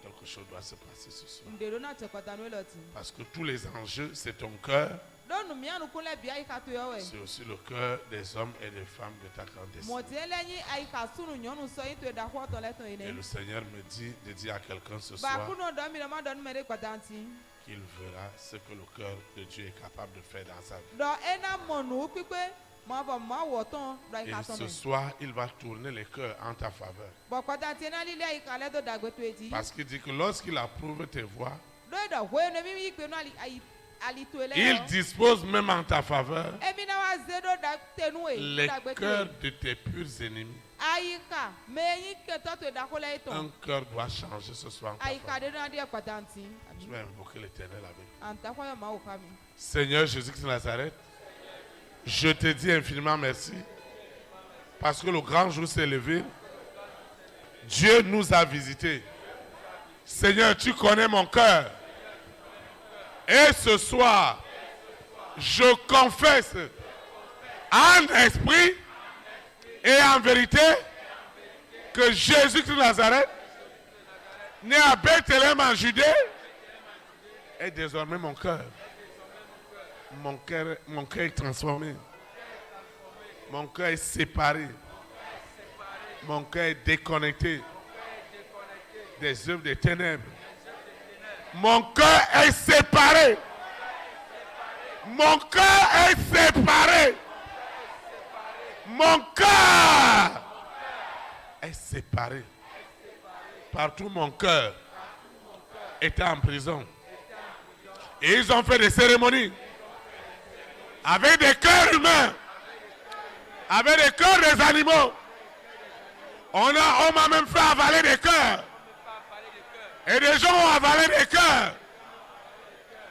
Quelque chose doit se passer ce soir. Parce que tous les enjeux, c'est ton cœur. C'est aussi le cœur des hommes et des femmes de ta grande destinée. Et le Seigneur me dit de dire à quelqu'un ce soir qu'il verra ce que le cœur de Dieu est capable de faire dans sa vie. Et ce soir, il va tourner les cœurs en ta faveur. Parce qu'il dit que lorsqu'il approuve tes voies, il dispose même en ta faveur les cœurs de tes purs ennemis. Un cœur doit changer ce soir en ta faveur. Je vais invoquer l'Éternel avec. Seigneur Jésus-Christ de Nazareth, je te dis infiniment merci parce que le grand jour s'est levé. Dieu nous a visités. Seigneur, tu connais mon cœur. Et ce soir, je confesse en esprit et en vérité que Jésus-Christ de Nazareth, né à Bethléem en Judée, est désormais mon cœur. Mon cœur est transformé. Mon cœur est séparé. Mon cœur est déconnecté des œuvres des ténèbres. Mon cœur est séparé. Mon cœur est séparé. Mon cœur est séparé. Partout mon cœur était en prison. Et ils ont fait des cérémonies avec des cœurs humains, avec des cœurs des animaux. On m'a même fait avaler des cœurs. Et des gens ont avalé des cœurs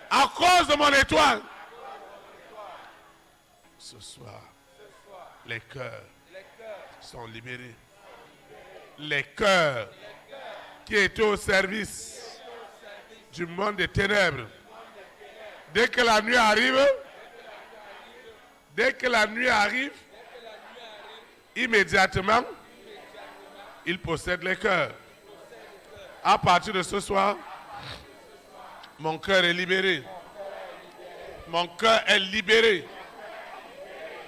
à cause de mon étoile. Ce soir, les cœurs sont libérés. Les cœurs qui étaient au service du monde des ténèbres. Dès que la nuit arrive, immédiatement, ils possèdent les cœurs. À partir de ce soir, mon cœur est libéré. Mon cœur est libéré.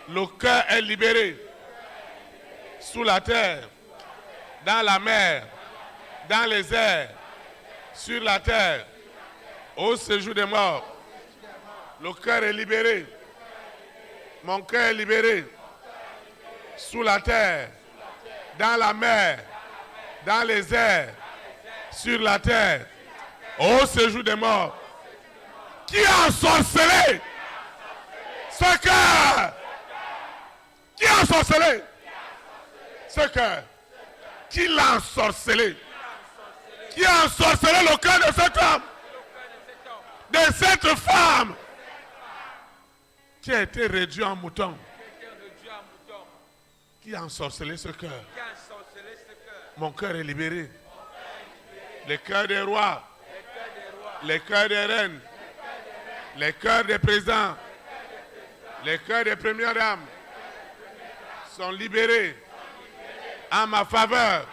Le cœur est libéré. Sous la terre, dans la mer, dans les airs, sur la terre, au séjour des morts. Le cœur est libéré. Mon cœur est libéré. Sous la terre, dans la mer, dans les airs, sur la terre, au séjour des morts. Qui a ensorcelé ce cœur? Qui a ensorcelé ce cœur? Qui l'a ensorcelé? Qui a ensorcelé le cœur de cet homme? De cette femme qui a été réduite en mouton? Qui a ensorcelé ce cœur? Mon cœur est libéré. Les cœurs des rois, les cœurs des reines, les cœurs des présidents, les cœurs des premières dames sont libérés en ma faveur.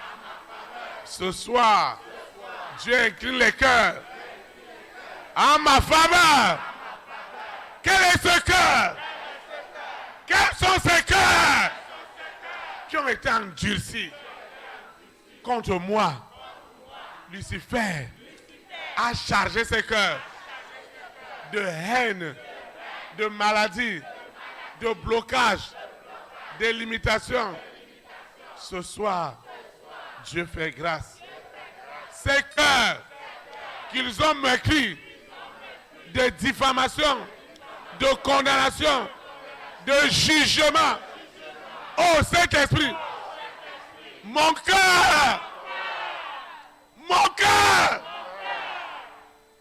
Ce soir, Dieu incline les cœurs en ma faveur. Quel est ce cœur? Quels sont ces cœurs qui ont été endurcis contre moi? Lucifer a chargé ses cœurs de haine, de maladie, de blocage, de limitation. Ce soir, Dieu fait grâce. Ces cœurs qu'ils ont meurtris de diffamation, de condamnation, de jugement. Oh Saint-Esprit, mon cœur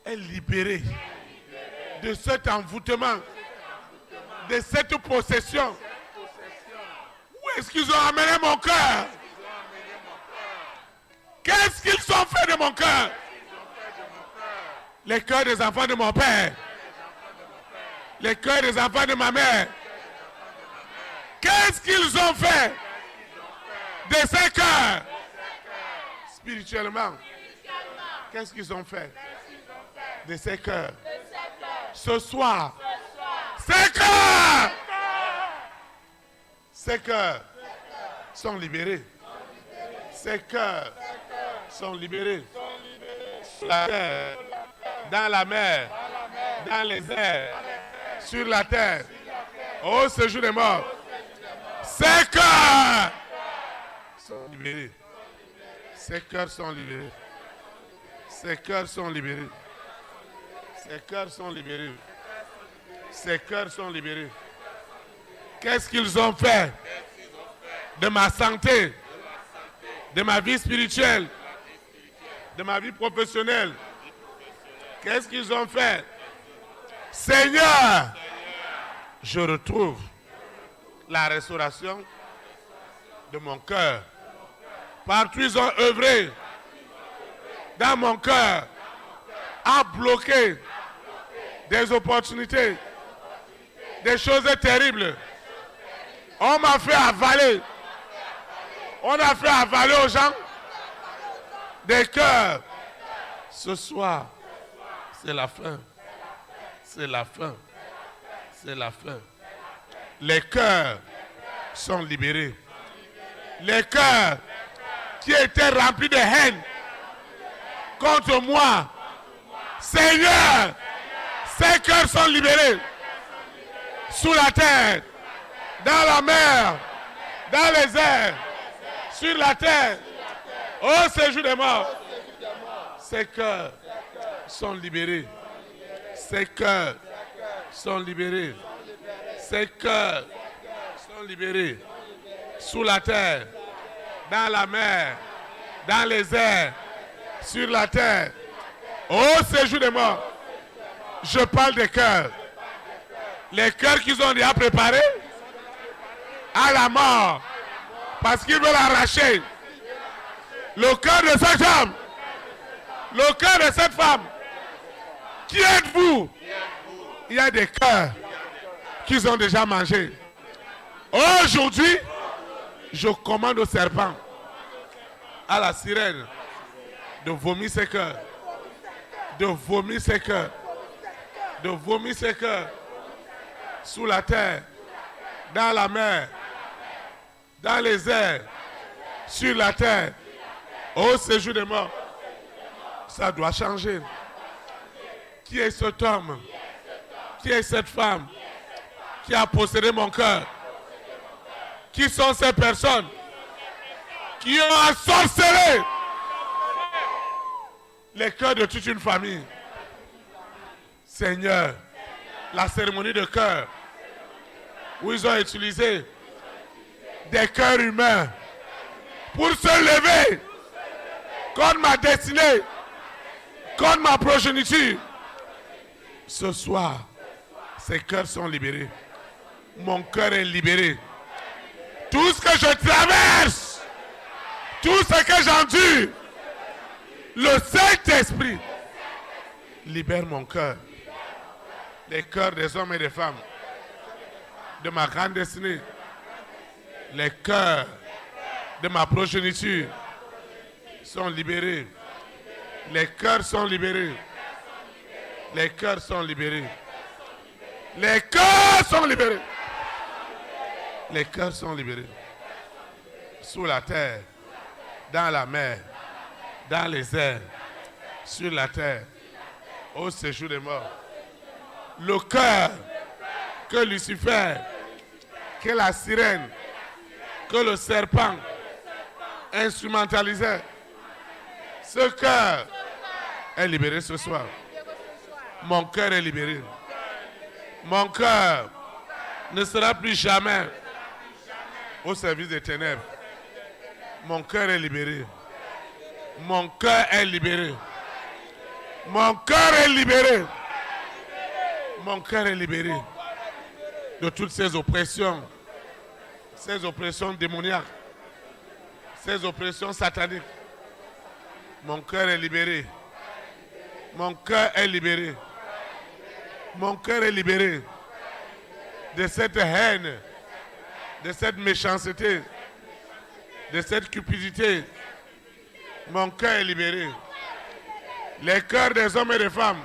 est libéré de cet envoûtement, de cette possession. Où est-ce qu'ils ont amené mon cœur? Qu'est-ce qu'ils ont fait de mon cœur? Les cœurs des enfants de mon père, les cœurs des enfants de ma mère. Qu'est-ce qu'ils ont fait de ces cœurs? spirituellement. Qu'est-ce qu'ils ont fait de ces cœurs? Ce soir, ces cœurs sont libérés. Ces cœurs sont libérés. La terre, dans la mer, dans les airs, sur la terre, au séjour des morts. Ces cœurs sont libérés. Ces cœurs sont libérés. Ces cœurs sont libérés. Ces cœurs sont libérés. Ces cœurs sont libérés. Qu'est-ce qu'ils ont fait de ma santé, de ma vie spirituelle, de ma vie professionnelle? Qu'est-ce qu'ils ont fait? Seigneur, je retrouve la restauration de mon cœur. Partout ils ont œuvré dans mon cœur à bloquer des opportunités, des choses terribles. On m'a fait avaler. On a fait avaler aux gens des cœurs. Ce soir, c'est la fin. C'est la fin. C'est la fin. Les cœurs sont libérés. Les cœurs qui étaient remplis de haine contre moi, Seigneur, ces cœurs sont libérés. Sous la terre, dans la mer, dans les airs, sur la terre, au séjour des morts. Ces cœurs sont libérés. Ces cœurs sont libérés. Ces cœurs sont libérés. Sous la terre, dans la mer, dans les airs, sur la terre, au séjour des morts. Je parle des cœurs. Les cœurs qu'ils ont déjà préparés à la mort. Parce qu'ils veulent arracher le cœur de cette homme, le cœur de cette femme. Qui êtes-vous? Il y a des cœurs qu'ils ont déjà mangés. Aujourd'hui, je commande au serpent, à la sirène, de vomir ses cœurs. De vomir ses cœurs. De vomir ses cœurs. Sous la terre, dans la mer, dans les airs, sur la terre, au séjour des morts. Ça doit changer. Qui est cet homme? Qui est cette femme qui a possédé mon cœur? Qui sont ces personnes qui ont ensorcelé les cœurs de toute une famille? Seigneur, la cérémonie de cœur où ils ont utilisé des cœurs humains pour se lever contre ma destinée, contre ma progéniture. Ce soir, ces cœurs sont libérés. Mon cœur est libéré. Tout ce que je traverse, tout ce que j'endure, le Saint-Esprit libère mon cœur. Les cœurs des hommes et des femmes de ma grande destinée, les cœurs de ma progéniture sont libérés. Les cœurs sont libérés. Les cœurs sont libérés. Les cœurs sont libérés. Les cœurs sont libérés. Sous la terre, dans la mer, dans les airs, sur la terre, au séjour des morts. Le cœur que Lucifer, que la sirène, que le serpent instrumentalisait, ce cœur est libéré ce soir. Mon cœur est libéré. Mon cœur ne sera plus jamais au service des ténèbres. Mon cœur est libéré. Mon cœur est libéré. Mon cœur est libéré. Mon cœur est libéré de toutes ces oppressions démoniaques, ces oppressions sataniques. Mon cœur est libéré. Mon cœur est libéré. Mon cœur est libéré de cette haine, de cette méchanceté, de cette cupidité, Mon cœur est libéré. Les cœurs des hommes et des femmes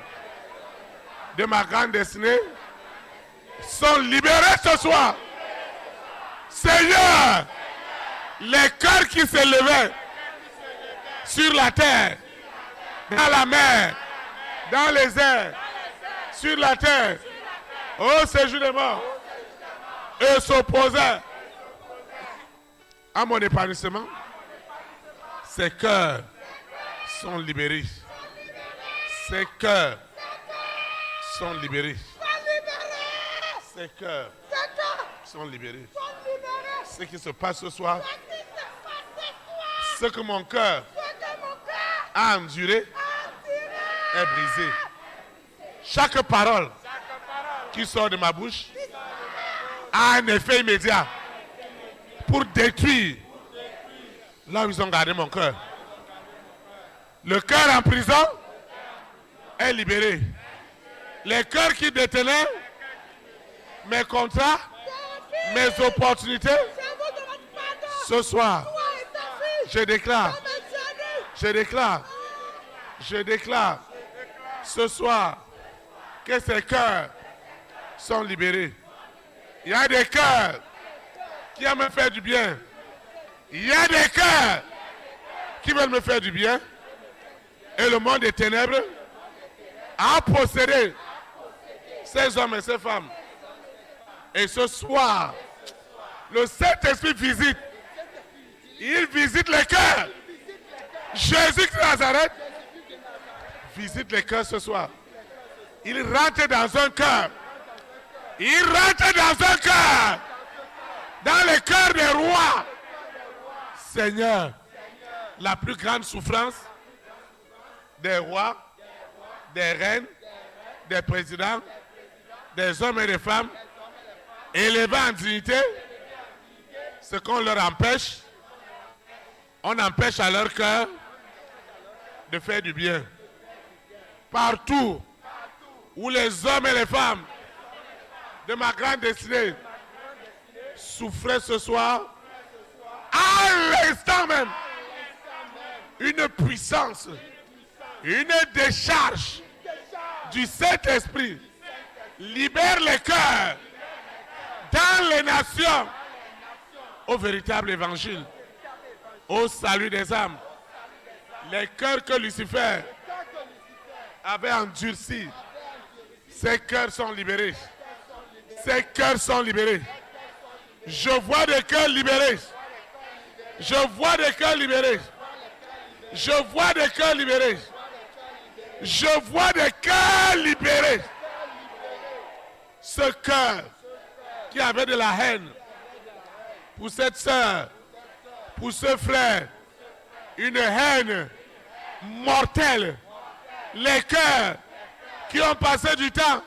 de ma grande destinée sont libérés ce soir. Seigneur, les cœurs qui s'élevaient sur la terre, dans la mer, dans les airs, sur la terre, au séjour des morts, eux s'opposaient à mon épanouissement. Ces cœurs sont libérés. Ces cœurs sont libérés. Ces cœurs sont libérés. Ce qui se passe ce soir, ce que mon cœur a enduré est brisé. Chaque parole qui sort de ma bouche a un effet immédiat pour détruire là où ils ont gardé mon cœur. Le cœur en prison est libéré. Les cœurs qui détenaient mes contrats, mes opportunités, ce soir, je déclare, ce soir, que ces cœurs sont libérés. Il y a des cœurs qui aiment me faire du bien. Il y a des cœurs qui veulent me faire du bien. Et le monde des ténèbres a possédé ces hommes et ces femmes. Et ce soir, le Saint-Esprit visite. Il visite les cœurs. Jésus de Nazareth visite les cœurs ce soir. Il rentre dans un cœur. Il rentre dans un cœur. Dans le cœur des rois. Seigneur, la plus grande souffrance des rois, des reines, des présidents, des hommes et des femmes, élevés en dignité, ce qu'on leur empêche, on empêche à leur cœur de faire du bien. Partout où les hommes et les femmes de ma grande destinée souffraient ce soir, à l'instant même, une puissance, une décharge du Saint-Esprit libère les cœurs dans les nations au véritable évangile, au salut des âmes. Les cœurs que Lucifer avait endurcis, ces cœurs sont libérés. Ces cœurs sont libérés. Je vois des cœurs libérés. Je vois des cœurs libérés. Je vois des cœurs libérés. Je vois des cœurs libérés. Ce cœur qui avait de la haine pour cette sœur, pour ce frère, une haine mortelle. Les cœurs qui ont passé du temps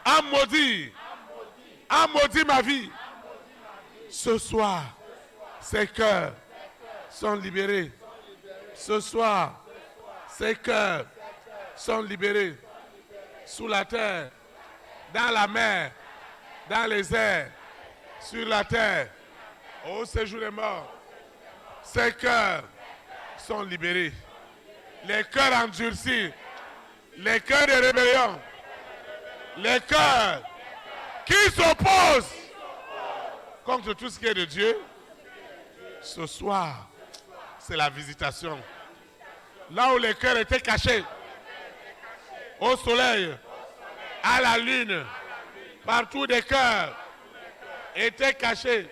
à maudire ma vie. Ce soir, ces cœurs sont libérés. Ce soir, ces cœurs sont libérés. Sous la terre, dans la mer, dans les airs, sur la terre, au séjour des morts. Ces cœurs sont libérés. Les cœurs endurcis, les cœurs de rébellion, les cœurs qui s'opposent contre tout ce qui est de Dieu. Ce soir, c'est la visitation. Là où les cœurs étaient cachés, au soleil, à la lune, partout des cœurs étaient cachés.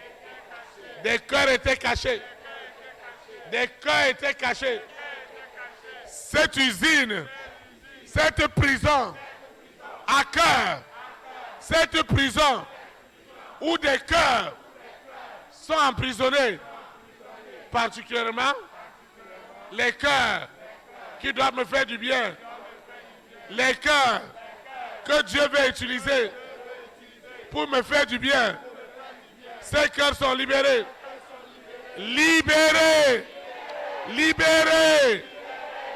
Des cœurs étaient cachés. Des cœurs étaient cachés. Cette usine, cette prison à cœur, cette prison où des cœurs sont emprisonnés, particulièrement les cœurs qui doivent me faire du bien, les cœurs que Dieu veut utiliser pour me faire du bien. Ces cœurs sont libérés. Libérés. Libérés.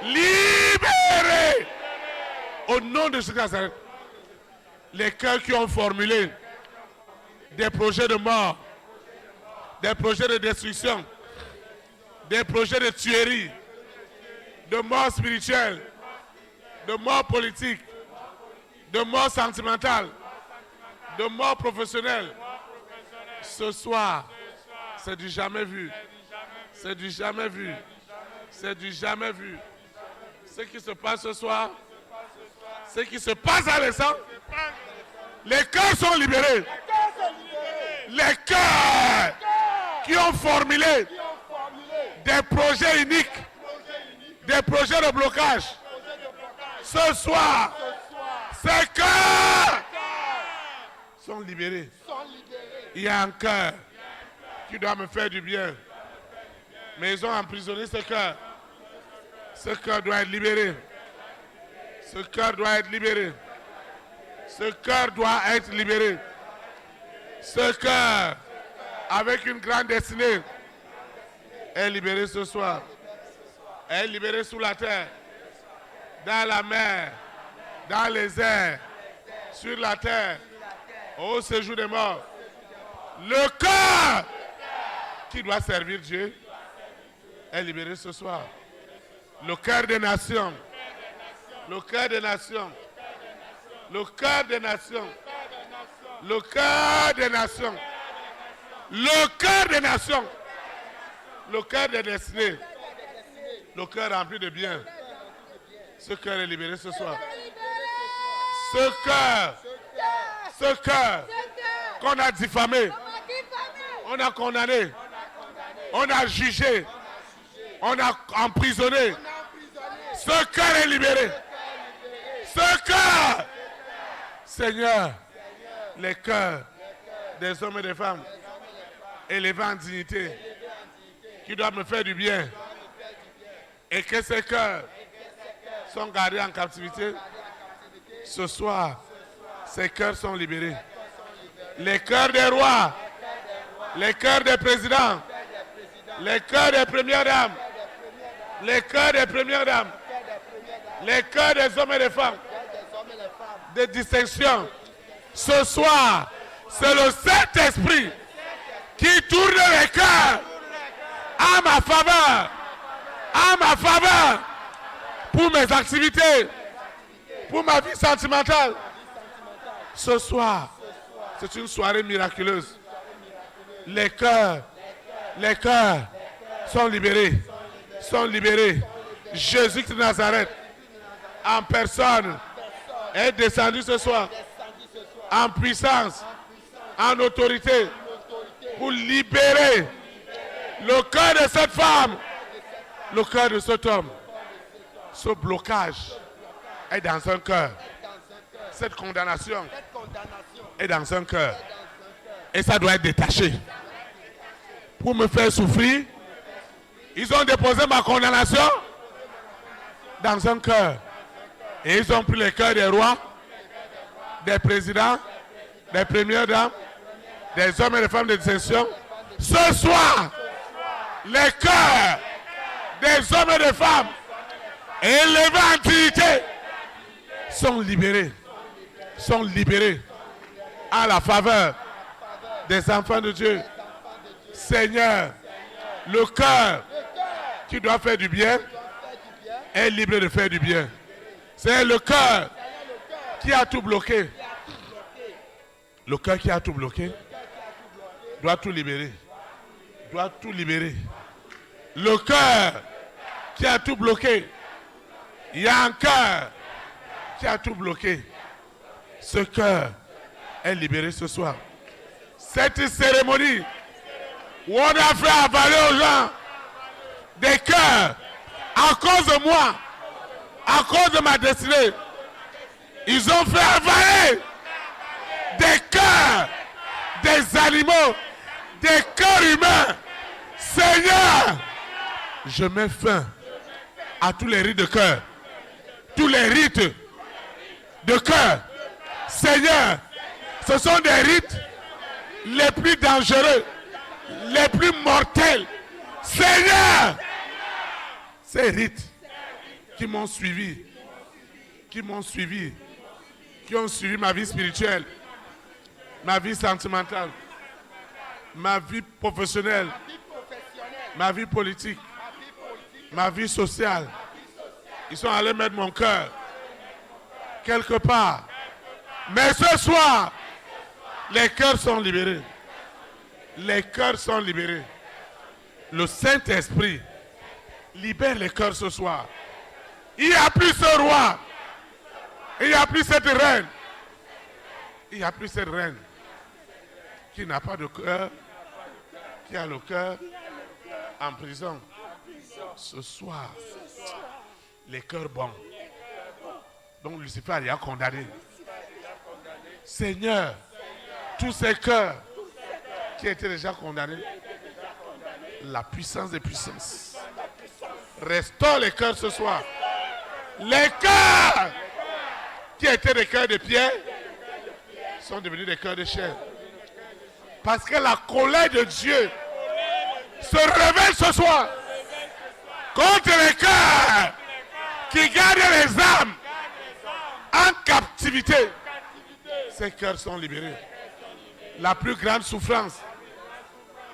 Libérés. Au nom de Jésus-Christ, les cœurs qui ont formulé des projets de mort, des projets de destruction, des projets de tuerie, de mort spirituelle, de mort politique, de mort sentimentale, de mort professionnelle. Ce soir, c'est du jamais vu. C'est du jamais vu. C'est du jamais vu. Ce qui se passe ce soir, ce qui se passe à l'instant, les cœurs sont libérés. Les cœurs qui ont formulé des projets uniques, des projets de blocage. Ce soir, ces cœurs sont libérés. Il y a un cœur qui doit me faire du bien. Mais ils ont emprisonné ce cœur. Ce cœur doit être libéré. Ce cœur doit être libéré. Ce cœur doit être libéré. Ce cœur, avec une grande destinée, est libéré ce soir. Est libéré sous la terre, dans la mer, dans les airs, sur la terre, au séjour des morts. Le cœur qui doit servir Dieu est libéré ce soir. Le cœur des nations. Le cœur des nations. Le cœur des nations. Le cœur des nations. Le cœur des nations. Le cœur des destinées. Le cœur rempli de bien. Ce cœur est libéré ce soir. Ce cœur qu'on a diffamé, on a condamné, on a jugé, on a emprisonné. Ce cœur est libéré. Ce cœur, Seigneur, les cœurs des hommes et des femmes élevés en dignité, qui doivent me faire du bien, et que ces cœurs sont gardés en captivité, ce soir, ces cœurs sont libérés. Les cœurs des rois, les cœurs des présidents, les cœurs des premières dames, les cœurs des premières dames, les cœurs des hommes et des femmes, de distinction. Ce soir, c'est le Saint-Esprit qui tourne les cœurs à ma faveur, pour mes activités, pour ma vie sentimentale. Ce soir, c'est une soirée miraculeuse. Les cœurs sont libérés. Jésus de Nazareth, en personne, est descendu ce soir, en puissance, en autorité, pour libérer le cœur de cette femme, le cœur de cet homme. Ce blocage est dans un cœur. Cette condamnation est dans un cœur. Et ça doit être détaché. Pour me faire souffrir, ils ont déposé ma condamnation dans un cœur. Et ils ont pris les cœurs des rois, des présidents, des premières dames, des hommes et des femmes de distinction. Ce soir, les cœurs des hommes et des femmes élevés en dignité sont libérés à la faveur des enfants de Dieu. Seigneur, le cœur qui doit faire du bien est libre de faire du bien. C'est le cœur qui a tout bloqué. Le cœur qui a tout bloqué doit tout libérer. Le cœur qui a tout bloqué. Il y a un cœur qui a tout bloqué. Ce cœur est libéré ce soir. Cette cérémonie où on a fait avaler aux gens des cœurs à cause de moi, à cause de ma destinée, ils ont fait avaler des cœurs, des animaux, des cœurs humains. Seigneur, je mets fin à tous les rites de cœur, tous les rites de cœur. Seigneur, ce sont des rites les plus dangereux, les plus mortels. Seigneur, ces rites qui m'ont suivi, qui ont suivi ma vie spirituelle, ma vie sentimentale, ma vie professionnelle, ma vie politique, ma vie sociale. Ils sont allés mettre mon cœur quelque part. Mais ce soir, les cœurs sont libérés. Les cœurs sont libérés. Le Saint-Esprit libère les cœurs ce soir. Il n'y a plus ce roi. Il n'y a plus cette reine. Il n'y a plus cette reine qui n'a pas de cœur, qui a le cœur en prison. Ce soir, les cœurs bons. Donc Lucifer y a condamné. Seigneur, tous ces cœurs qui étaient déjà condamnés, la puissance des puissances. Restaure les cœurs ce soir. Les cœurs qui étaient des cœurs de pierre sont devenus des cœurs de chair. Parce que la colère de Dieu se révèle ce soir contre les cœurs qui gardent les âmes en captivité. Ces cœurs sont libérés. La plus grande souffrance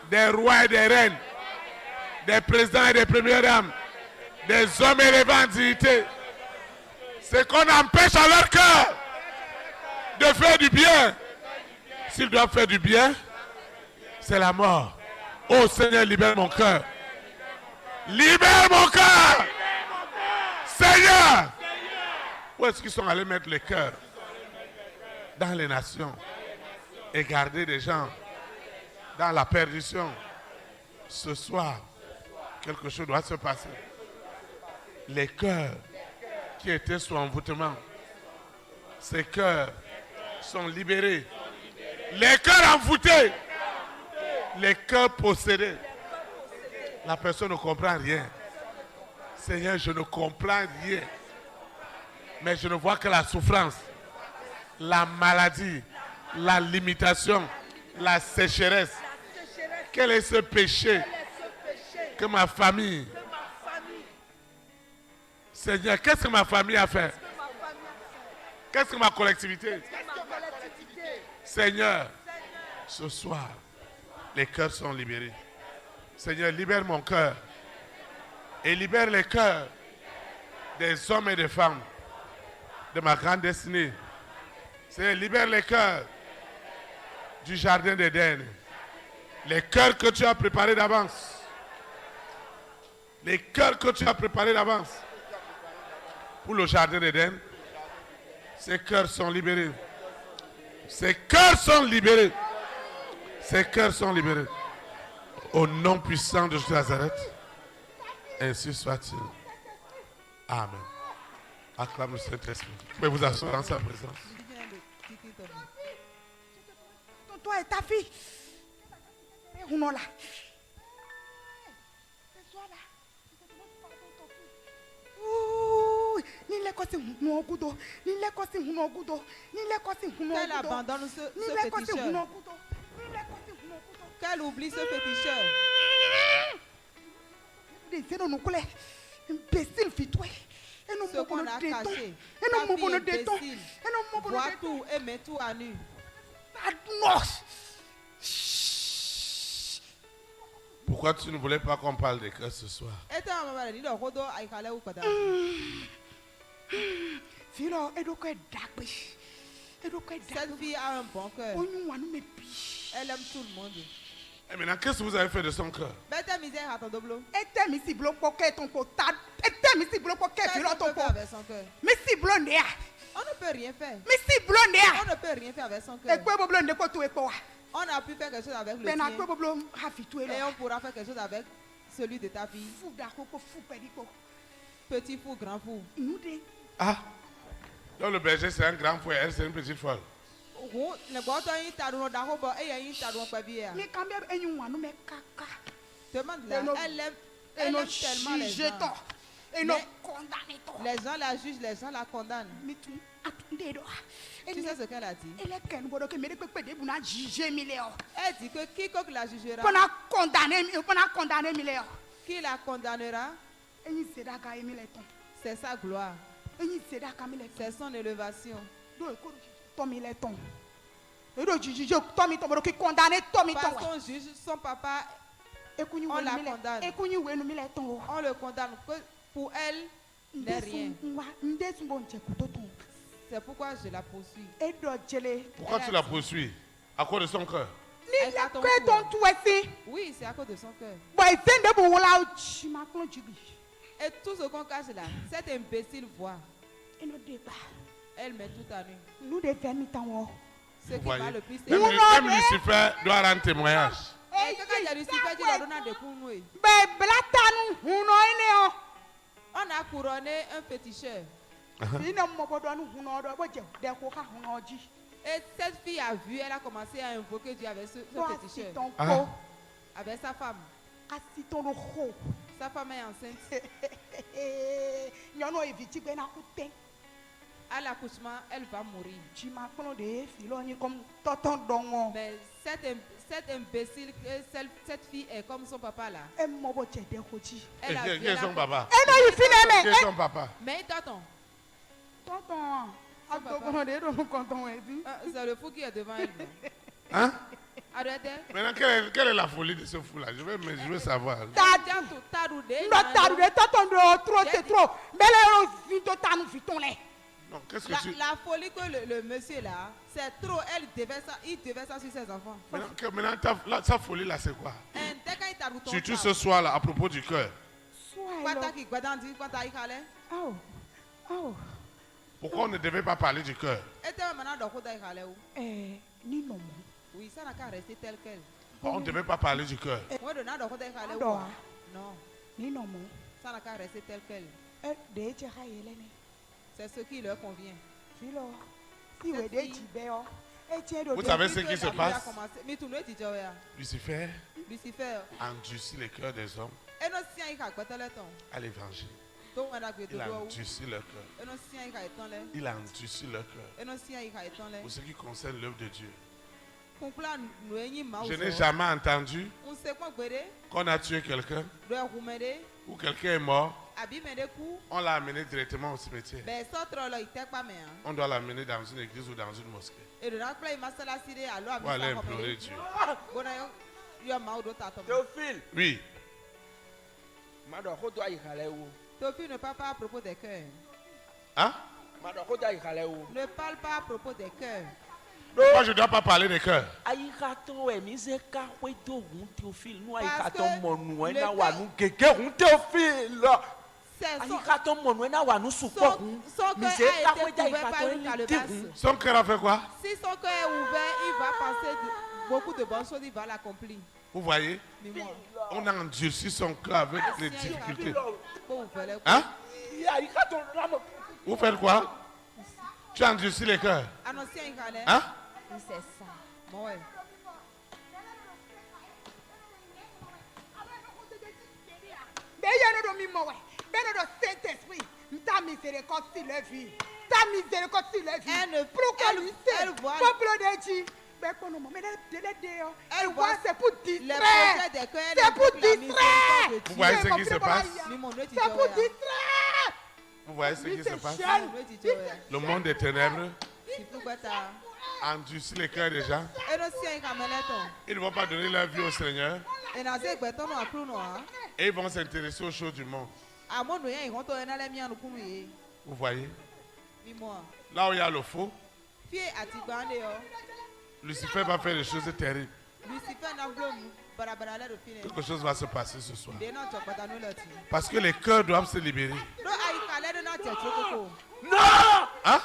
des rois et des reines, des présidents et des premières dames, des hommes élevés en dignité, c'est qu'on empêche à leur cœur de faire du bien. S'ils doivent faire du bien, c'est la mort. Oh Seigneur, libère mon cœur. Libère mon cœur. Seigneur. Où est-ce qu'ils sont allés mettre les cœurs? Dans les nations. Et garder des gens dans la perdition. Ce soir, quelque chose doit se passer. Les cœurs qui étaient sous envoûtement, ces cœurs sont libérés. Les cœurs envoûtés, les cœurs possédés. La personne ne comprend rien. Seigneur, je ne comprends rien. Mais je ne vois que la souffrance, la maladie, la limitation, la sécheresse. Quel est ce péché que ma famille... Seigneur, qu'est-ce que ma famille a fait? Qu'est-ce que ma collectivité? Seigneur, ce soir, les cœurs sont libérés. Seigneur, libère mon cœur et libère les cœurs des hommes et des femmes de ma grande destinée. Seigneur, libère les cœurs du jardin d'Éden. Les cœurs que tu as préparés d'avance. Les cœurs que tu as préparés d'avance pour le jardin d'Éden. Ces cœurs sont libérés. Ces cœurs sont libérés. Ces cœurs sont libérés. Au nom puissant de Jésus de Nazareth, ainsi soit-il. Amen. Acclame le Saint-Esprit. Vous pouvez vous asseoir en sa présence. Toi et ta fille. On là. Qu'elle abandonne ce féticheur. Qu'elle oublie ce féticheur. Ce qu'on a caché. Ta fille imbécile. Vois tout et mets tout à nu. Pourquoi tu ne voulais pas qu'on parle de cœur ce soir? Cette fille a un bon cœur. Elle aime tout le monde. Et maintenant, qu'est-ce que vous avez fait de son cœur? Qu'est-ce qu'on peut faire avec son cœur? On ne peut rien faire. On ne peut rien faire avec son cœur. On a pu faire quelque chose avec le tien. Et on pourra faire quelque chose avec celui de ta fille. Petit fou, grand fou. Ah, donc le berger c'est un grand fou et elle c'est une petite folle. Demande-la. Elle aime tellement les gens. Les gens la jugent, les gens la condamnent. Tu sais ce qu'elle a dit? Elle dit que quiconque la jugera, qui la condamnera, c'est sa gloire, c'est son élévation. Parce qu'on juge son papa On la condamne. On le condamne que pour elle n'est rien. C'est pourquoi je la poursuis. Pourquoi tu la poursuis? À cause de son cœur. Oui, c'est à cause de son cœur. Et tout ce qu'on cache là, cette imbécile voit. Elle met tout à nu. Ce qui va le plus, c'est même Lucifer doit rendre témoignage. Et quand il y a Lucifer qui leur donne des coups mouillés. On a couronné un féticheur. Et cette fille a vu, elle a commencé à invoquer Dieu avec ce féticheur. Avec sa femme. Sa femme est enceinte. À l'accouchement, elle va mourir. Mais cette imbécile, cette fille est comme son papa là. Elle a Qui est son papa? Qui est son papa? Mais tonton. C'est le fou qui est devant elle. Hein? Arrêtez. Maintenant, quelle est la folie de ce fou-là? Je veux savoir. Non, qu'est-ce que tu... La folie que le monsieur là, c'est trop. Il devait ça sur ses enfants. Maintenant sa folie là, c'est quoi? Surtout ce soir là, à propos du cœur. Pourquoi on ne devait pas parler du cœur? Oui, ça n'a qu'à rester tel quel. On ne devait pas parler du cœur. Non. Ça n'a qu'à rester tel quel. C'est ce qui leur convient. Vous savez ce qui se passe? Lucifer endurcit les cœurs des hommes à l'évangile. Il a endurci leur cœur. Il a endurci leur cœur. Pour ce qui concerne l'œuvre de Dieu. Je n'ai jamais entendu qu'on a tué quelqu'un ou quelqu'un est mort. On l'a amené directement au cimetière. On doit l'amener dans une église ou dans une mosquée. Pour aller implorer Dieu. Théophile. Oui. Théophile ne parle pas à propos des cœurs. Hein? Ne parle pas à propos des cœurs. Moi, je ne dois pas parler des cœurs. Parce son cœur a fait quoi? Si son cœur est ouvert, il va penser beaucoup de bonnes choses, il va l'accomplir. Vous voyez? On a endurci son cœur avec les difficultés. Hein? Vous faites quoi? Tu as endurci les cœurs. Hein? C'est ça. Bon, ouais. Ta miséricorde sur leur vie. Ta miséricorde sur leur vie. Elle voit. Elle voit, c'est pour distraire. C'est pour distraire. Vous voyez ce qui se passe? C'est pour distraire. Vous voyez ce qui se passe? Le monde des ténèbres endurcit les cœurs des gens. Ils ne vont pas donner leur vie au Seigneur. Et ils vont s'intéresser aux choses du monde. Vous voyez? Là où il y a le faux, Lucifer va faire des choses terribles. Quelque chose va se passer ce soir. Parce que les cœurs doivent se libérer. Non! Hein?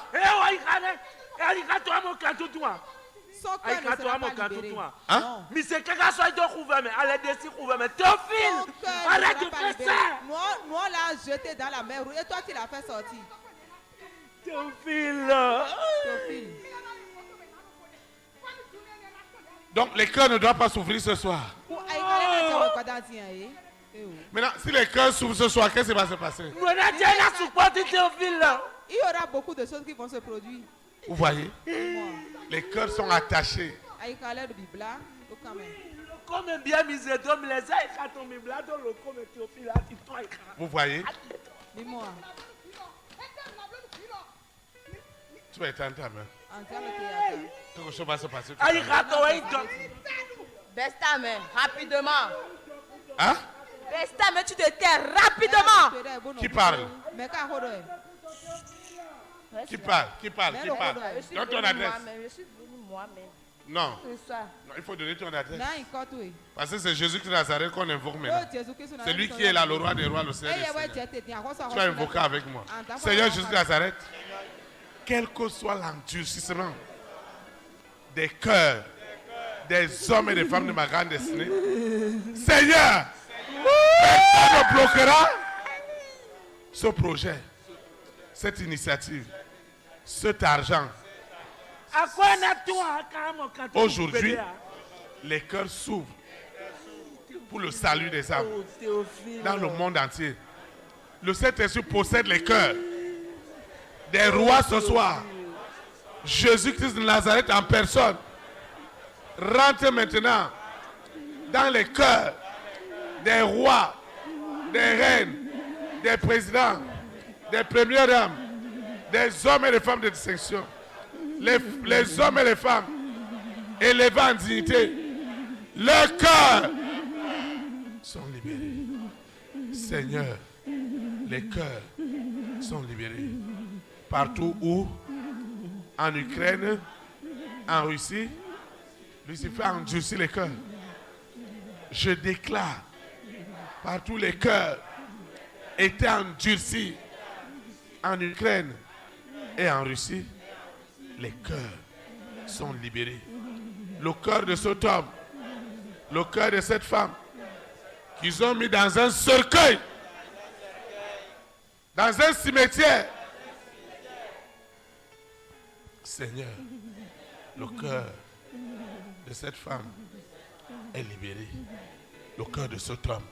Son cœur ne sera pas libéré. Hein? Mais c'est quelque chose de couvert, mais allez dessus couvert, mais Théophile! Arrête de faire ça! Nous, on l'a jeté dans la mer et toi tu l'as fait sortir. Théophile! Donc les cœurs ne doivent pas souffrir ce soir. Maintenant, si les cœurs souffrent ce soir, qu'est-ce qui va se passer? Il y aura beaucoup de choses qui vont se produire. Vous voyez? Les cœurs sont attachés. Vous voyez? Tu vas éteindre ta main. Quelque chose va se passer. Baisse ta main, rapidement. Hein? Mais tu te tais rapidement. Qui parle? Qui parle? Donne ton adresse. Je suis venu moi-même. Non. Non, il faut donner ton adresse. Parce que c'est Jésus de Nazareth qu'on invoque maintenant. C'est lui qui est là, le roi des rois, le Seigneur des seigneurs. Tu vas invoquer avec moi. Seigneur Jésus de Nazareth, quel que soit l'endurcissement des cœurs des hommes et des femmes de ma grande destinée, Seigneur, personne ne bloquera ce projet, cette initiative, cet argent. Aujourd'hui, les cœurs s'ouvrent pour le salut des âmes dans le monde entier. Le Saint-Esprit possède les cœurs des rois ce soir. Jésus-Christ de Nazareth en personne rentre maintenant dans les cœurs des rois, des reines, des présidents, des premières dames, des hommes et des femmes de distinction. Les hommes et les femmes élevés en dignité, leurs cœurs sont libérés. Seigneur, les cœurs sont libérés. Partout où, en Ukraine, en Russie, Lucifer a endurci les cœurs. Je déclare, partout les cœurs étaient endurcis en Ukraine et en Russie, les cœurs sont libérés. Le cœur de cet homme, le cœur de cette femme, qu'ils ont mis dans un cercueil, dans un cimetière. Seigneur, le cœur de cette femme est libéré. Le cœur de cet homme,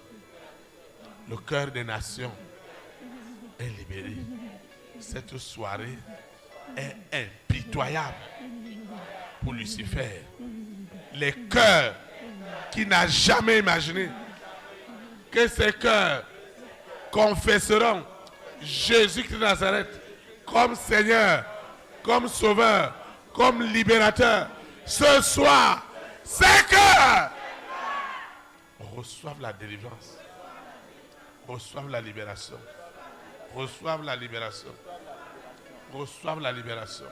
le cœur des nations est libéré. Cette soirée est impitoyable pour Lucifer. Les cœurs qui n'a jamais imaginé que ces cœurs confesseront Jésus-Christ de Nazareth comme Seigneur, comme Sauveur, comme Libérateur. Ce soir, ces cœurs reçoivent la délivrance, reçoivent la libération, reçoivent la libération, reçoivent la libération.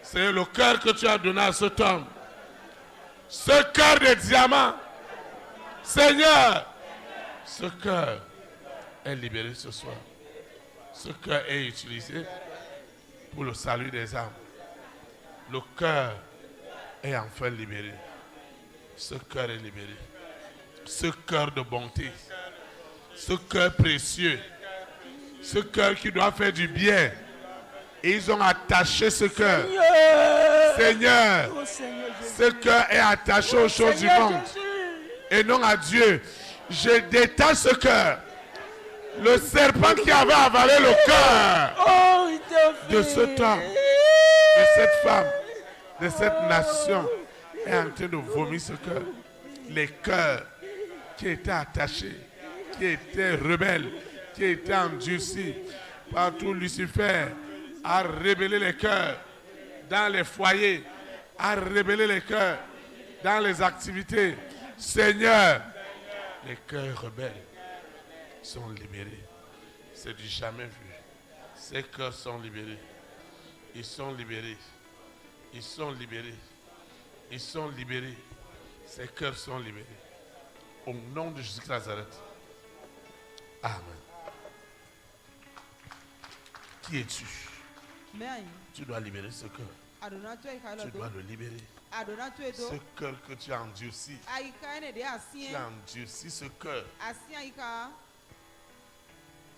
C'est le cœur que tu as donné à cet homme, ce cœur de diamant. Seigneur, ce cœur est libéré ce soir. Ce cœur est utilisé pour le salut des âmes. Le cœur est enfin libéré. Ce cœur est libéré. Ce cœur de bonté, ce cœur précieux, ce cœur qui doit faire du bien. Et ils ont attaché ce cœur. Seigneur, ce cœur est attaché aux choses du monde et non à Dieu. Je détache ce cœur. Le serpent qui avait avalé le cœur de cet homme, de cette femme, de cette nation est en train de vomir ce cœur. Les cœurs qui étaient attachés, qui étaient rebelles, qui étaient endurcis. Partout, Lucifer a rébellé les cœurs dans les foyers, a rébellé les cœurs dans les activités. Seigneur, les cœurs rebelles sont libérés. C'est du jamais vu. Ces cœurs sont libérés. Ils sont libérés. Ils sont libérés. Ils sont libérés. Ces cœurs sont libérés. Au nom de Jésus de Nazareth. Amen. Qui es-tu? Tu dois libérer ce cœur. Tu dois le libérer. Ce cœur que tu as endurci. Tu as endurci ce cœur.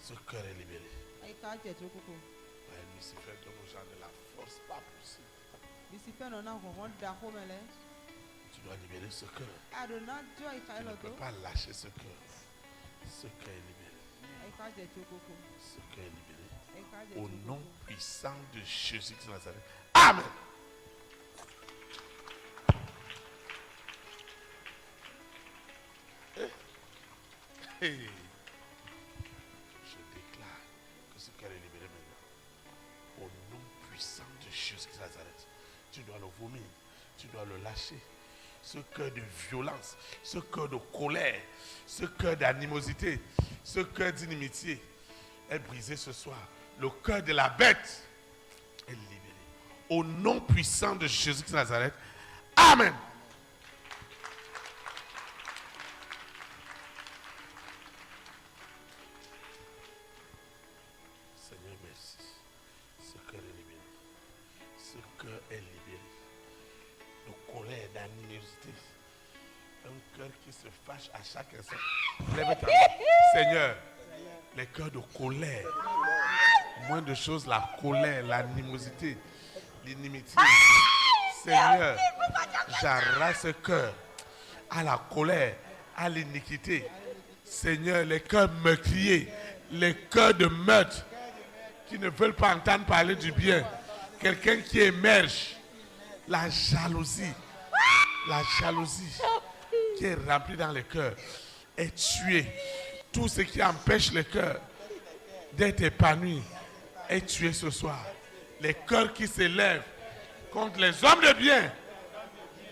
Ce cœur est libéré. Lucifer donne aux gens de la force, pas possible. Tu dois libérer ce cœur. Tu ne peux pas lâcher ce cœur. Ce cœur est libéré. Ce cœur est libéré. Au nom puissant de Jésus de Nazareth. Amen. Hey. Je déclare que ce cœur est libéré maintenant. Au nom puissant de Jésus de Nazareth. Tu dois le vomir. Tu dois le lâcher. ce cœur de violence, ce cœur de colère, ce cœur d'animosité, ce cœur d'inimitié est brisé ce soir. Le cœur de la bête est libéré. Au nom puissant de Jésus-Christ de Nazareth. Amen. Seigneur, merci. Ce cœur est libéré. Ce cœur est libéré. De colère, d'animosité. Un cœur qui se fâche à chaque instant. Lève ta main. Seigneur, les cœurs de colère. Moins de choses, la colère, l'animosité, l'inimitié. Seigneur, j'arrache ce cœur à la colère, à l'iniquité. Seigneur, les cœurs meurtriers, les cœurs de meurtre qui ne veulent pas entendre parler du bien. Quelqu'un qui émerge, la jalousie qui est remplie dans le cœur est tuée. Tout ce qui empêche le cœur d'être épanoui est tué ce soir. Les cœurs qui s'élèvent contre les hommes de bien,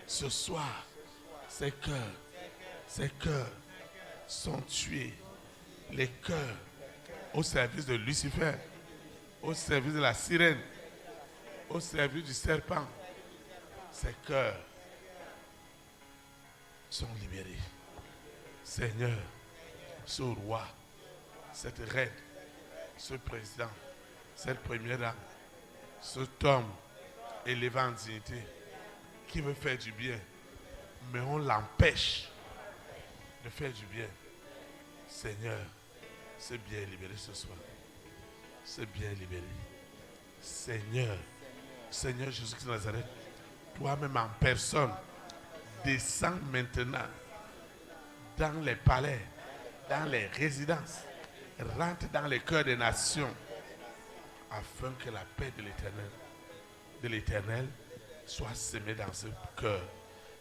ce soir, ces cœurs sont tués. Les cœurs au service de Lucifer, au service de la sirène, au service du serpent, ces cœurs sont libérés. Seigneur, ce roi, cette reine, ce président, cette première dame, cet homme élevé en dignité qui veut faire du bien, mais on l'empêche de faire du bien. Seigneur, c'est bien libéré ce soir. C'est bien libéré. Seigneur Jésus-Christ de Nazareth, toi-même en personne, descends maintenant dans les palais, dans les résidences, rentre dans les cœurs des nations, afin que la paix de l'Éternel soit semée dans ce cœur.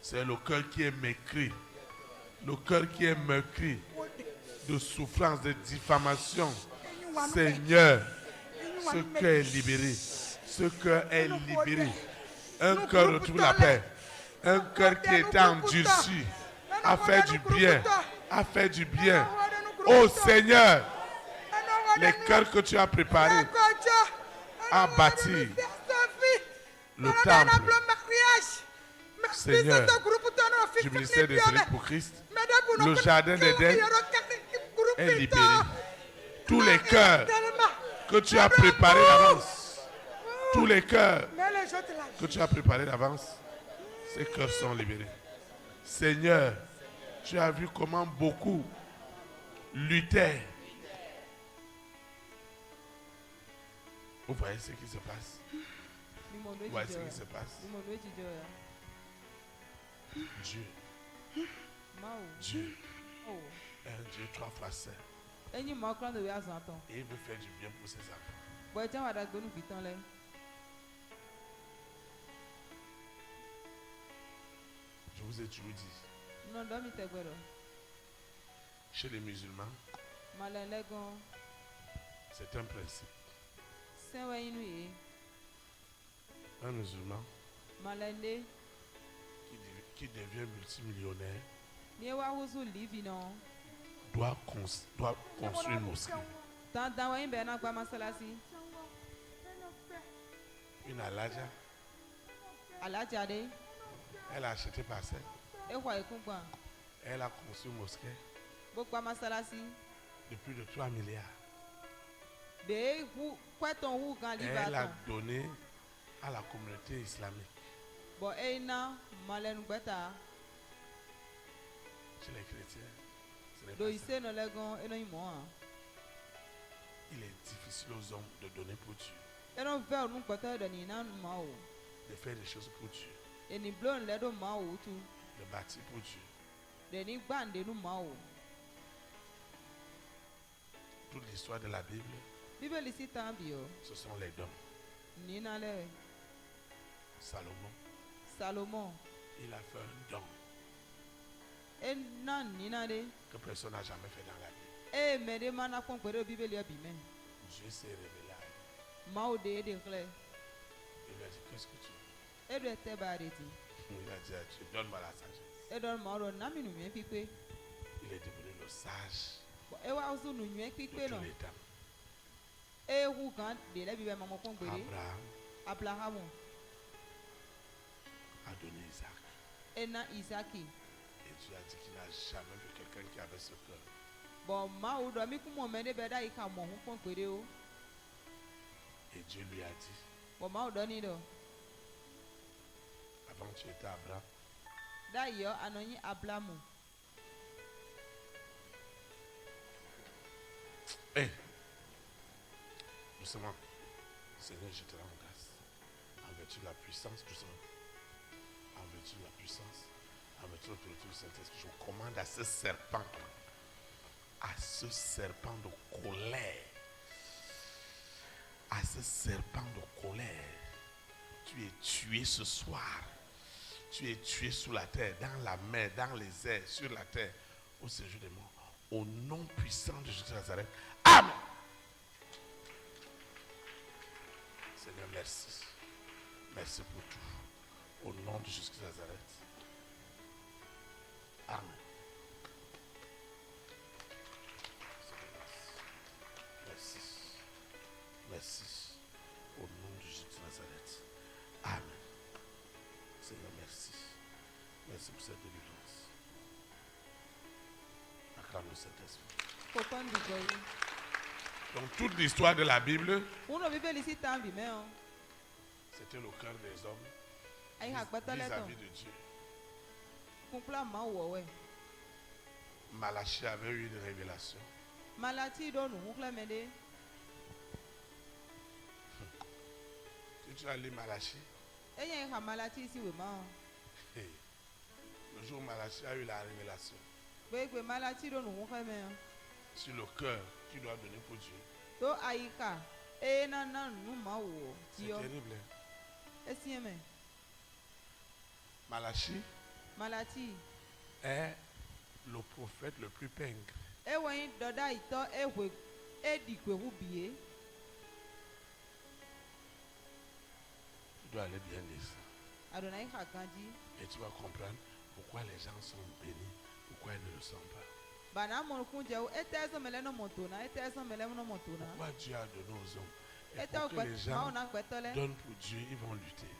C'est le cœur qui est meurtri, le cœur qui est meurtri de souffrance, de diffamation. Seigneur, ce cœur est libéré. Ce cœur est libéré. Un cœur retrouve la paix. Un cœur qui était endurci a fait du bien. A fait du bien. Oh Seigneur, les cœurs que tu as préparés à bâtir le temple. Seigneur, du ministère des élites pour Christ, le jardin d'Éden est libéré. Tous les cœurs que tu as préparés d'avance, tous les cœurs que tu as préparés d'avance, ces cœurs sont libérés. Seigneur, tu as vu comment beaucoup luttaient. Vous voyez ce qui se passe? Vous voyez ce qui se passe? Dieu est un Dieu 3 fois saint. Et il veut faire du bien pour ses enfants. Je vous ai toujours dit, chez les musulmans, c'est un principe. Un musulman qui devient multimillionnaire doit construire une mosquée. Une Aladja, elle a acheté parcelle. Elle a construit une mosquée de plus de 3 milliards. Elle a donné à la communauté islamique. Chez les chrétiens, ce n'est pas ça. Il est difficile aux hommes de donner pour Dieu, de faire des choses pour Dieu, de bâtir pour Dieu. Toute l'histoire de la Bible, ce sont les dons. Salomon, il a fait un don que personne n'a jamais fait dans la Bible. Dieu s'est révélé à lui. Il lui a dit, qu'est-ce que tu veux? Il a dit à Dieu, donne-moi la sagesse. Il est devenu le sage de tous les temps. Abraham A donné Isaac. Et Dieu a dit qu'il n'a jamais vu quelqu'un qui avait ce cœur. Et Dieu lui a dit, avant tu étais Abraham. Hey, doucement. Seigneur, je te rends grâce. En vertu de la puissance, doucement. En vertu de la puissance, en vertu de l'autorité du Saint-Esprit, je commande à ce serpent de colère, tu es tué ce soir. Tu es tué sous la terre, dans la mer, dans les airs, sur la terre, au séjour des morts. Au nom puissant de Jésus de Nazareth. Amen. Seigneur, merci. Merci pour tout. Au nom de Jésus de Nazareth. Amen. Merci. Merci. Au nom de Jésus de Nazareth. Amen. Seigneur, merci. Merci pour cette délivrance. Acclame le Saint-Esprit. Donc toute l'histoire de la Bible, c'était le cœur des hommes vis-à-vis de Dieu. Malachie avait eu une révélation. Si tu as lu Malachie, le jour où Malachie a eu la révélation sur le cœur qu'il doit donner pour Dieu, c'est terrible. Malachie est le prophète le plus pingre. Tu dois aller bien lire ça. Et tu vas comprendre pourquoi les gens sont bénis, pourquoi ils ne le sont pas. Pourquoi Dieu a donné aux hommes. Et pour que les gens donnent pour Dieu, ils vont lutter.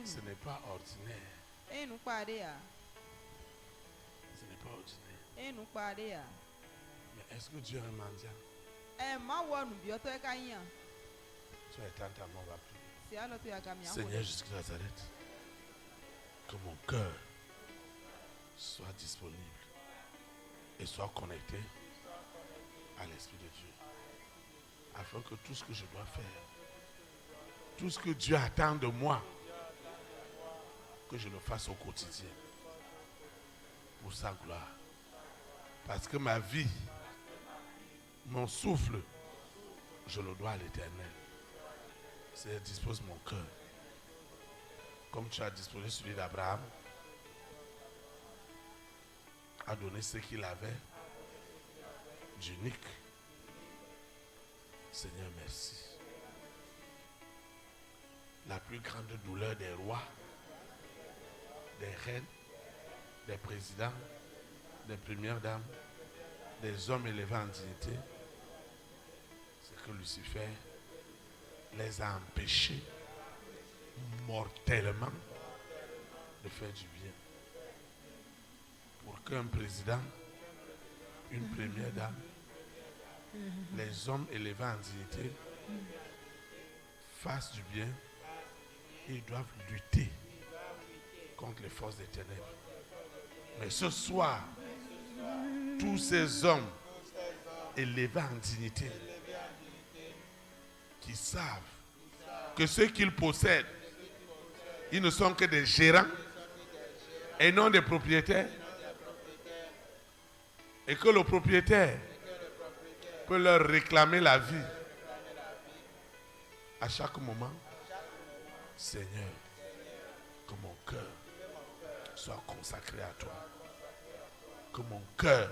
Ce n'est pas ordinaire. Ce n'est pas ordinaire. Mais est-ce que Dieu est un mendiant? Tu es tant à moi, on va prier. Seigneur Jésus de Nazareth, que mon cœur soit disponible et soit connecté à l'Esprit de Dieu. Afin que tout ce que je dois faire, tout ce que Dieu attend de moi, que je le fasse au quotidien. Pour sa gloire. Parce que ma vie, mon souffle, je le dois à l'Éternel. Seigneur, dispose mon cœur. Comme tu as disposé celui d'Abraham, à donner ce qu'il avait d'unique. Seigneur, merci. La plus grande douleur des rois, des reines, des présidents, des premières dames, des hommes élevés en dignité, c'est que Lucifer les a empêchés mortellement de faire du bien. Pour qu'un président, une première dame, les hommes élevés en dignité fassent du bien, ils doivent lutter contre les forces des ténèbres. Mais ce soir, tous ces hommes élevés en dignité qui savent que ceux qu'ils possèdent, ils ne sont que des gérants et non des propriétaires, et que le propriétaire peut leur réclamer la vie à chaque moment. Seigneur, que mon cœur soit consacré à toi, que mon cœur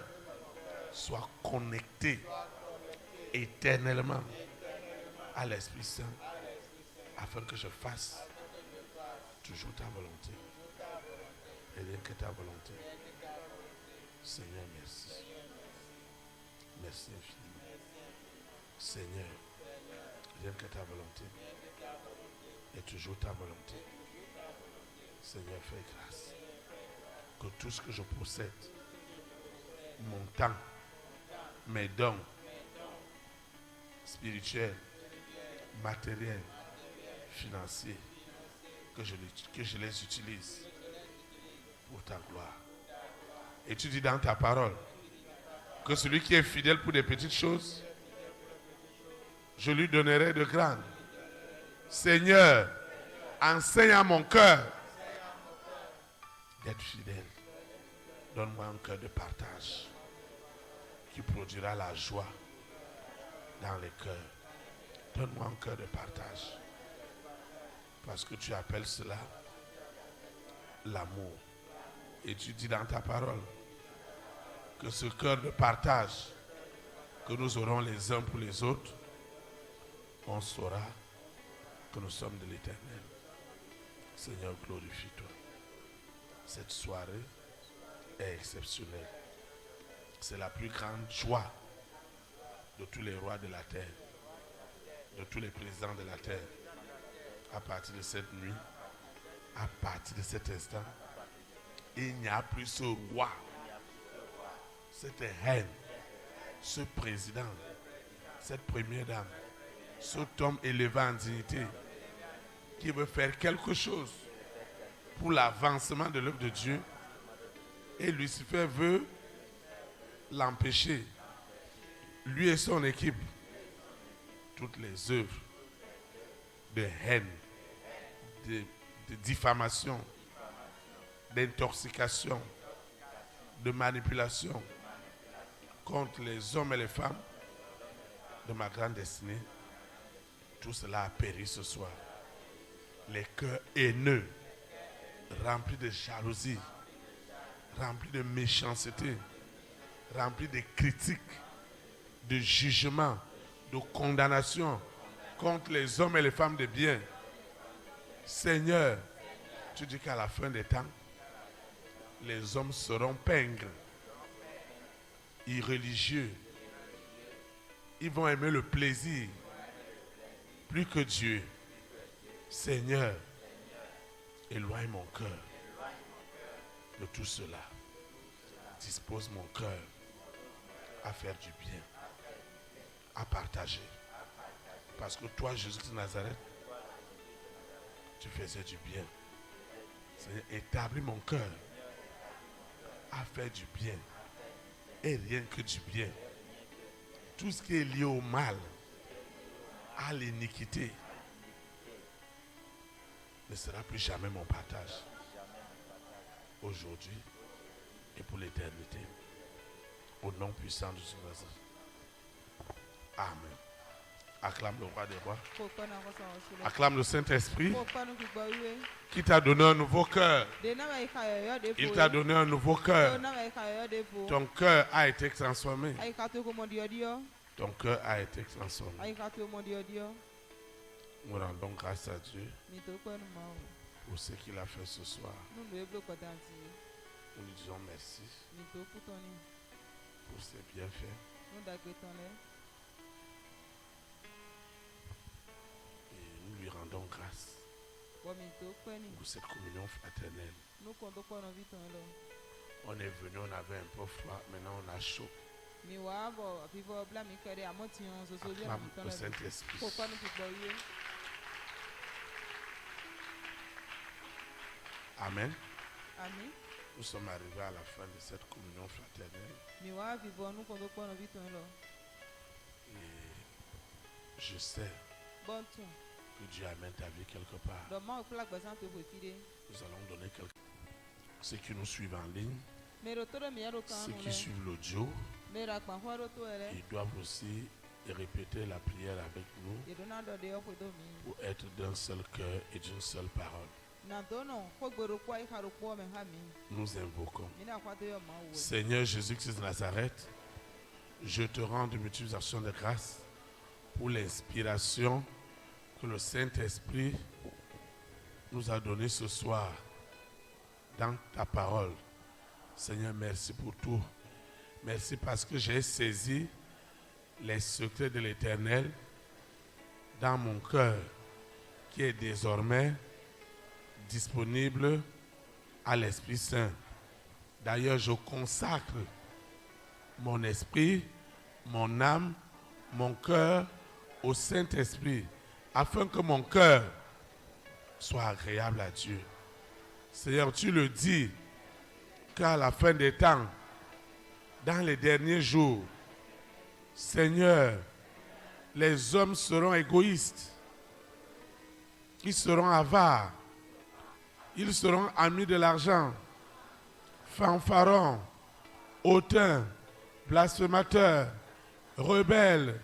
soit connecté éternellement à l'Esprit Saint, afin que je fasse toujours ta volonté. Et rien que ta volonté. Seigneur, merci. Merci infiniment. Seigneur, rien que ta volonté. Et toujours ta volonté. Seigneur, fais grâce. Que tout ce que je possède, mon temps, mes dons, spirituels, matériels, financiers, que je les utilise pour ta gloire. Et tu dis dans ta parole que celui qui est fidèle pour des petites choses, je lui donnerai de grandes. Seigneur, enseigne à mon cœur d'être fidèle. Donne-moi un cœur de partage qui produira la joie dans les cœurs. Donne-moi un cœur de partage. Parce que tu appelles cela l'amour. Et tu dis dans ta parole que ce cœur de partage que nous aurons les uns pour les autres, on saura que nous sommes de l'Éternel. Seigneur, glorifie-toi. Cette soirée est exceptionnelle. C'est la plus grande joie de tous les rois de la terre, de tous les présidents de la terre. À partir de cette nuit, à partir de cet instant, il n'y a plus ce roi, cette reine, ce président, cette première dame, cet homme élevé en dignité qui veut faire quelque chose pour l'avancement de l'œuvre de Dieu. Et Lucifer veut l'empêcher. Lui et son équipe, toutes les œuvres de haine, de diffamation, d'intoxication, de manipulation contre les hommes et les femmes de ma grande destinée, tout cela a péri ce soir. Les cœurs haineux, remplis de jalousie, remplis de méchanceté, remplis de critiques, de jugement, de condamnation contre les hommes et les femmes de bien. Seigneur, tu dis qu'à la fin des temps, les hommes seront pingres, irréligieux. Ils vont aimer le plaisir plus que Dieu. Seigneur, éloigne mon cœur de tout cela. Dispose mon cœur à faire du bien, à partager. Parce que toi, Jésus de Nazareth, tu faisais du bien. Seigneur, établis mon cœur à faire du bien. Et rien que du bien. Tout ce qui est lié au mal, à l'iniquité, ne sera plus jamais mon partage. Aujourd'hui et pour l'éternité. Au nom puissant de Jésus. Amen. Acclame le roi des rois. Acclame le Saint-Esprit qui t'a donné un nouveau cœur. Il t'a donné un nouveau cœur. Ton cœur a été transformé. Ton cœur a été transformé. Nous rendons grâce à Dieu pour ce qu'il a fait ce soir. Nous lui disons merci pour ses bienfaits. Et nous lui rendons grâce pour cette communion fraternelle. On est venu, on avait un peu froid, maintenant on a chaud. Acclame le Saint-Esprit. Amen. Amen. Nous sommes arrivés à la fin de cette communion fraternelle. Et je sais que Dieu amène ta vie quelque part. Nous allons donner quelque chose. Ceux qui nous suivent en ligne, ceux qui suivent l'audio, ils doivent aussi répéter la prière avec nous pour être d'un seul cœur et d'une seule parole. Nous invoquons. Seigneur Jésus-Christ de Nazareth, je te rends de multiples actions de grâce pour l'inspiration que le Saint-Esprit nous a donné ce soir dans ta parole. Seigneur, merci pour tout. Merci parce que j'ai saisi les secrets de l'Éternel dans mon cœur qui est désormais disponible à l'Esprit Saint. D'ailleurs, je consacre mon esprit, mon âme, mon cœur au Saint-Esprit afin que mon cœur soit agréable à Dieu. Seigneur, tu le dis qu'à la fin des temps, dans les derniers jours, Seigneur, les hommes seront égoïstes, ils seront avares, ils seront amis de l'argent, fanfarons, hautains, blasphémateurs, rebelles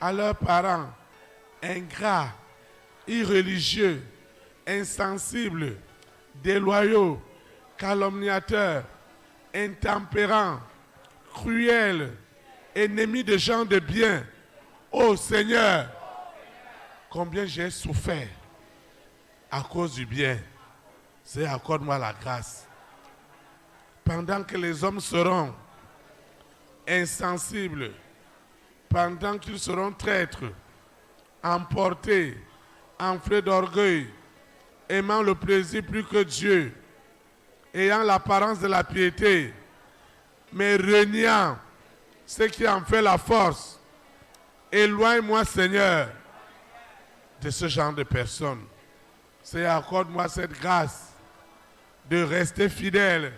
à leurs parents, ingrats, irréligieux, insensibles, déloyaux, calomniateurs, intempérants, cruels, ennemis de gens de bien. Ô Seigneur, combien j'ai souffert à cause du bien. Seigneur, accorde-moi la grâce. Pendant que les hommes seront insensibles, pendant qu'ils seront traîtres, emportés, enflés d'orgueil, aimant le plaisir plus que Dieu, ayant l'apparence de la piété, mais reniant ce qui en fait la force. Éloigne-moi, Seigneur, de ce genre de personnes. Seigneur, accorde-moi cette grâce de rester fidèle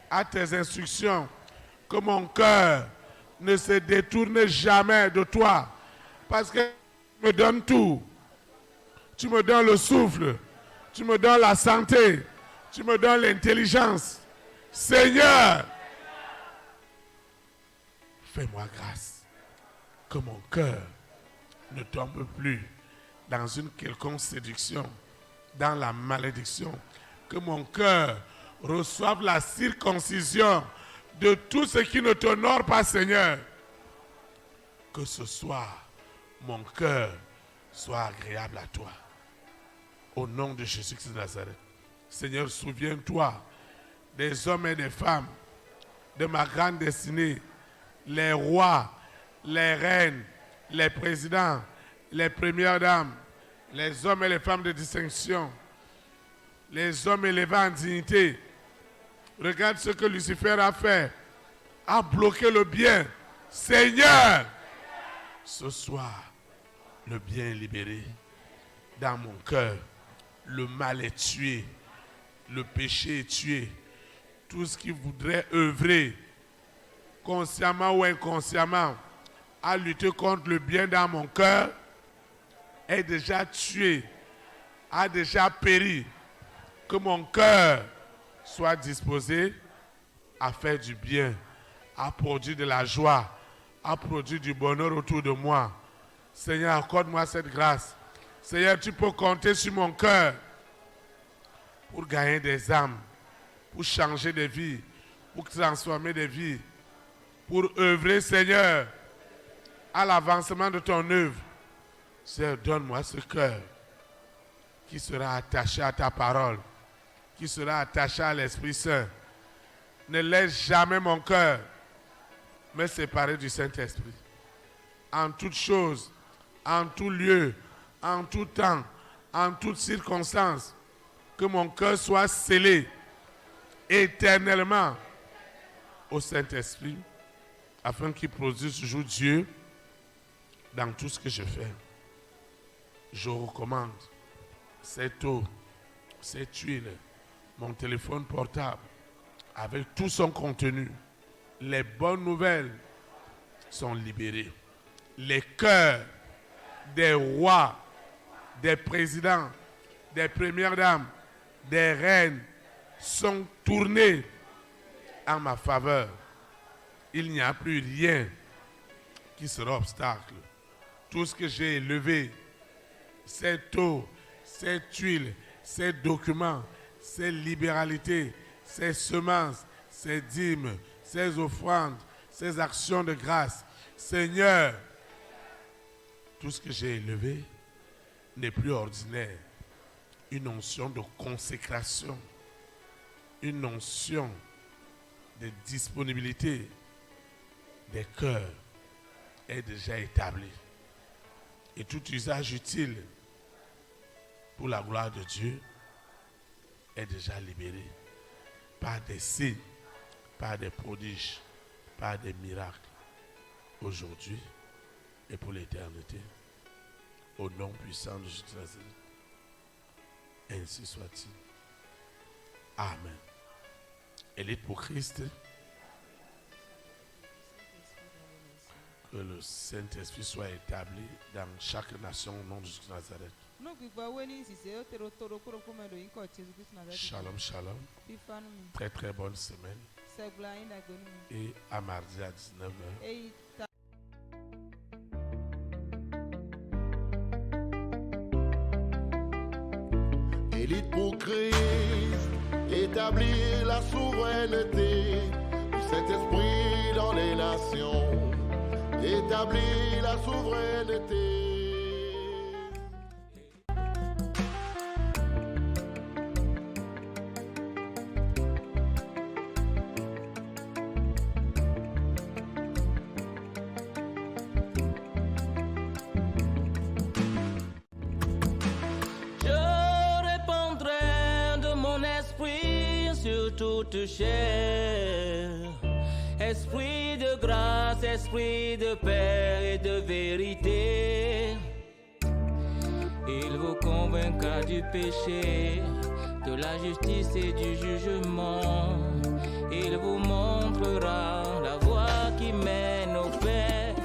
à tes instructions, que mon cœur ne se détourne jamais de toi, parce que tu me donnes tout. Tu me donnes le souffle, tu me donnes la santé, tu me donnes l'intelligence. Seigneur, fais-moi grâce, que mon cœur ne tombe plus dans une quelconque séduction, dans la malédiction, que mon cœur reçoive la circoncision de tout ce qui ne t'honore pas, Seigneur. Que ce soir, mon cœur soit agréable à toi. Au nom de Jésus-Christ de Nazareth. Seigneur, souviens-toi des hommes et des femmes de ma grande destinée, les rois, les reines, les présidents, les premières dames, les hommes et les femmes de distinction, les hommes élevés en dignité. Regarde ce que Lucifer a fait, a bloqué le bien. Seigneur, ce soir, le bien est libéré dans mon cœur. Le mal est tué, le péché est tué. Tout ce qui voudrait œuvrer, consciemment ou inconsciemment, à lutter contre le bien dans mon cœur, est déjà tué, a déjà péri. Que mon cœur soit disposé à faire du bien, à produire de la joie, à produire du bonheur autour de moi. Seigneur, accorde-moi cette grâce. Seigneur, tu peux compter sur mon cœur pour gagner des âmes, pour changer des vies, pour transformer des vies, pour œuvrer, Seigneur, à l'avancement de ton œuvre. Seigneur, donne-moi ce cœur qui sera attaché à ta parole, qui sera attaché à l'Esprit Saint. Ne laisse jamais mon cœur me séparer du Saint-Esprit. En toutes choses, en tout lieu, en tout temps, en toutes circonstances, que mon cœur soit scellé éternellement au Saint-Esprit, afin qu'il produise toujours Dieu dans tout ce que je fais. Je recommande cette eau, cette huile, mon téléphone portable, avec tout son contenu. Les bonnes nouvelles sont libérées. Les cœurs des rois, des présidents, des premières dames, des reines sont tournés en ma faveur. Il n'y a plus rien qui sera obstacle. Tout ce que j'ai élevé, cette eau, cette huile, ces documents, ces libéralités, ces semences, ces dîmes, ces offrandes, ces actions de grâce. Seigneur, tout ce que j'ai élevé n'est plus ordinaire. Une onction de consécration, une onction de disponibilité des cœurs est déjà établie. Et tout usage utile pour la gloire de Dieu est déjà libéré par des signes, par des prodiges, par des miracles, aujourd'hui et pour l'éternité. Au nom puissant de Jésus, ainsi soit-il. Amen. Élite pour Christ. Que le Saint-Esprit soit établi dans chaque nation au nom de Jésus de Nazareth. Shalom, shalom. Très très bonne semaine. Et à mardi à 19h. Élite pour Christ, établir la souveraineté du Saint-Esprit dans les nations. Établir la souveraineté. Toute chair, esprit de grâce, esprit de paix et de vérité, il vous convaincra du péché, de la justice et du jugement, il vous montrera la voie qui mène au Père.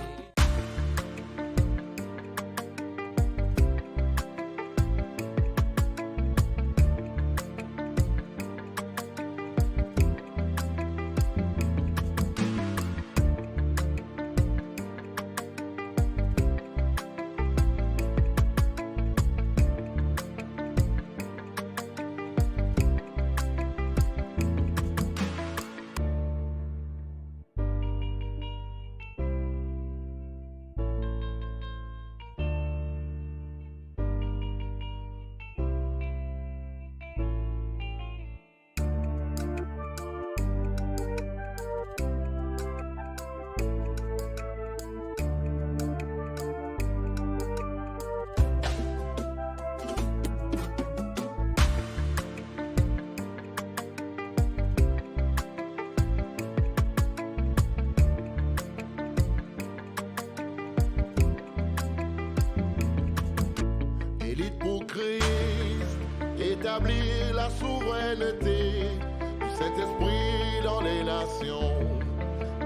Établir la souveraineté du Saint-Esprit dans les nations.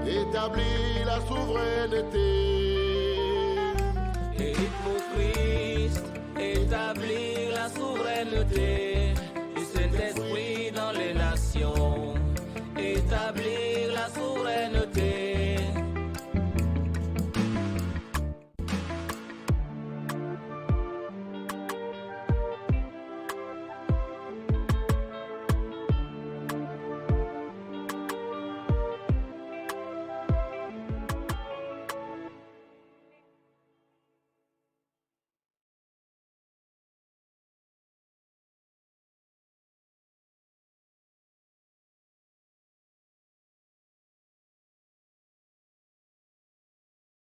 Établir la souveraineté. Élite pour